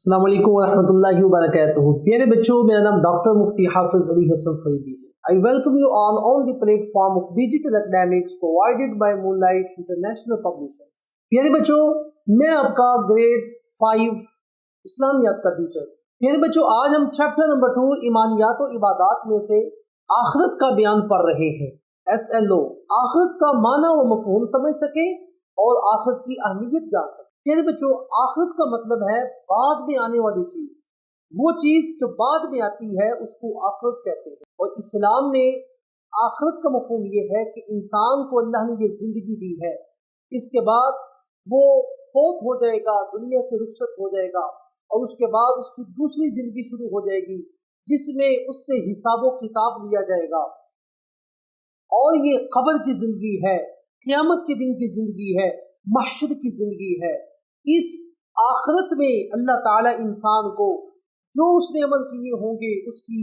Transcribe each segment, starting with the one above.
السلام علیکم ورحمۃ اللہ وبرکاتہ. پیارے بچوں، میرا نام ڈاکٹر مفتی حافظ علی حسن فریدی ہے. I welcome you all on the platform of digital academics provided by Moonlight International Publishers. پیارے بچوں، میں آپ کا گریڈ 5 اسلامیات کا ٹیچر. پیارے بچوں، آج ہم چیپٹر نمبر 2 ایمانیات و عبادات میں سے آخرت کا بیان پڑھ رہے ہیں. SLO آخرت کا معنی و مفہوم سمجھ سکیں اور آخرت کی اہمیت جان سکیں. پیارے بچوں، آخرت کا مطلب ہے بعد میں آنے والی چیز. وہ چیز جو بعد میں آتی ہے اس کو آخرت کہتے ہیں. اور اسلام میں آخرت کا مفہوم یہ ہے کہ انسان کو اللہ نے یہ زندگی دی ہے، اس کے بعد وہ فوت ہو جائے گا، دنیا سے رخصت ہو جائے گا، اور اس کے بعد اس کی دوسری زندگی شروع ہو جائے گی جس میں اس سے حساب و کتاب لیا جائے گا. اور یہ قبر کی زندگی ہے، قیامت کے دن کی زندگی ہے، محشر کی زندگی ہے. اس آخرت میں اللہ تعالی انسان کو جو اس نے عمل کیے ہوں گے اس کی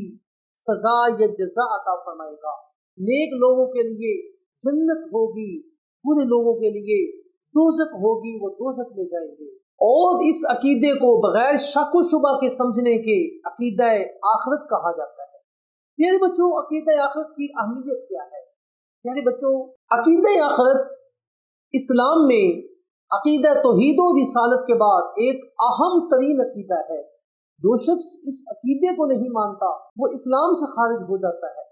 سزا یا جزا عطا فرمائے گا. نیک لوگوں کے لیے جنت ہوگی، برے لوگوں کے لیے دوزخ ہوگی، وہ دوزخ میں جائیں گے. اور اس عقیدے کو بغیر شک و شبہ کے سمجھنے کے عقیدہ آخرت کہا جاتا ہے. میرے بچوں، عقیدہ آخرت کی اہمیت کیا ہے؟ میرے بچوں، عقیدہ آخرت اسلام میں عقیدہ توحید و رسالت کے بعد ایک اہم ترین عقیدہ ہے. جو شخص اس عقیدے کو نہیں مانتا وہ اسلام سے خارج ہو جاتا ہے.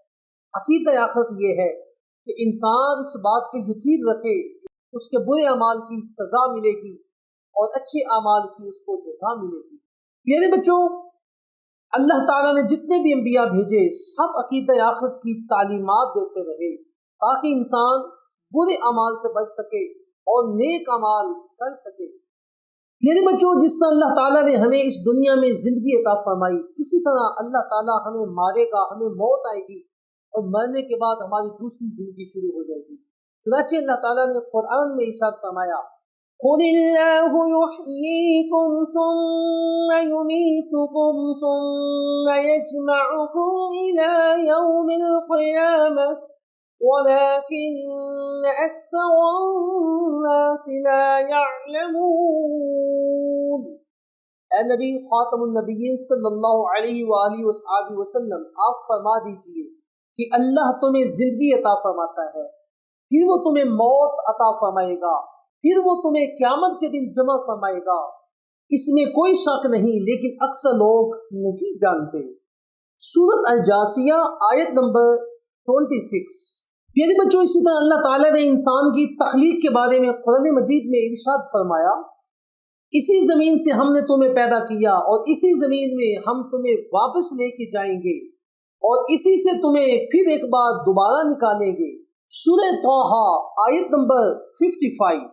عقیدہ آخرت یہ ہے کہ انسان اس بات پہ یقین رکھے اس کے برے اعمال کی سزا ملے گی اور اچھے اعمال کی اس کو جزا ملے گی. میرے بچوں، اللہ تعالیٰ نے جتنے بھی انبیاء بھیجے سب عقیدہ آخرت کی تعلیمات دیتے رہے تاکہ انسان برے اعمال سے بچ سکے اور نیک اعمال کر سکے. میرے بچوں، جس طرح اللہ تعالیٰ نے ہمیں اس دنیا میں زندگی عطا فرمائی، اسی طرح اللہ تعالیٰ ہمیں مارے گا، ہمیں موت آئے گی اور مرنے کے بعد ہماری دوسری زندگی شروع ہو جائے گی. چنانچہ اللہ تعالیٰ نے قرآن میں ارشاد فرمایا، قُلِ اللَّهُ يُحْيِيكُمْ ثُمَّ يُمِيتُكُمْ ثُمَّ يَجْمَعُكُمْ إِلَى يَوْمِ الْقِيَامَةِ وَلَكِنَّ أَكْثَرَ النَّاسِ لَا يَعْلَمُونَ. اے نبی خاتم النبیین صلی اللہ علیہ وآلہ وصحبہ وسلم، آپ فرما دیجئے کہ اللہ تمہیں زندگی عطا فرماتا ہے، پھر وہ تمہیں موت عطا فرمائے گا، پھر وہ تمہیں قیامت کے دن جمع فرمائے گا. اس میں کوئی شک نہیں، لیکن اکثر لوگ نہیں جانتے. سورۃ الجاثیہ آیت نمبر 26. میرے بچوں، اسی طرح اللہ تعالیٰ نے انسان کی تخلیق کے بارے میں قرآن مجید میں ارشاد فرمایا، اسی زمین سے ہم نے تمہیں پیدا کیا اور اسی زمین میں ہم تمہیں واپس لے کے جائیں گے اور اسی سے تمہیں پھر ایک بار دوبارہ نکالیں گے. سورہ طٰہٰ آیت نمبر 55.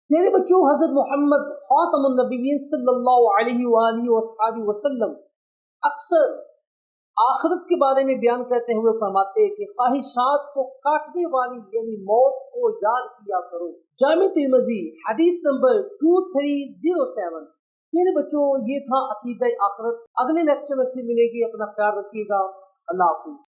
میرے بچوں، حضرت محمد خاتم النبیین صلی اللہ علیہ وآلہ وصحبہ وسلم اکثر آخرت کے بارے میں بیان کرتے ہوئے فرماتے کہ خواہشات کو کاٹنے والی یعنی موت کو یاد کیا کرو. جامع ترمذی حدیث نمبر 2307. میرے بچوں، یہ تھا عقیدہ آخرت. اگلے لیکچر میں پھر ملے گی. اپنا خیال رکھیے گا. اللہ حافظ.